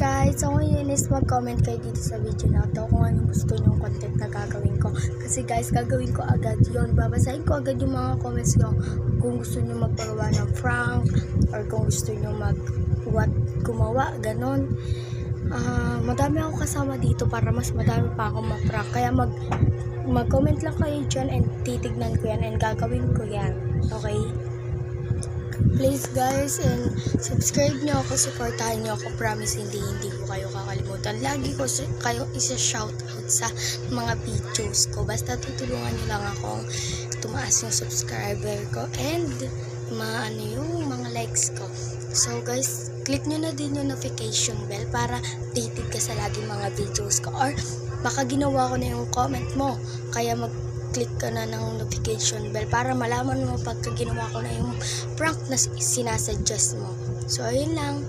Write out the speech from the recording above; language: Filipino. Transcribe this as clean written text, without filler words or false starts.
guys, so ngayon is mag-comment kayo dito sa video na to kung anong gusto nyong content na gagawin ko. Kasi guys, gagawin ko agad yon. Babasahin ko agad yung mga comments ko kung gusto nyo magpagawa ng prank or kung gusto nyo gumawa, ganon. Madami ako kasama dito para mas madami pa akong ma-prank. Kaya mag-comment lang kayo dyan and titignan ko yan and gagawin ko yan. Okay? Please guys, and subscribe nyo ako, supportahan nyo ako. Promise hindi ko kayo kakalimutan. Lagi ko kayo isa-shoutout sa mga videos ko. Basta tutulungan nyo lang akong tumaas yung subscriber ko and yung mga likes ko. So guys, click nyo na din yung notification bell para updated ka sa lagi mga videos ko. Or baka ginawa ko na yung comment mo, kaya click ka na ng notification bell para malaman mo pagka ginawa ko na yung prank na sinasuggest mo. So ayun lang.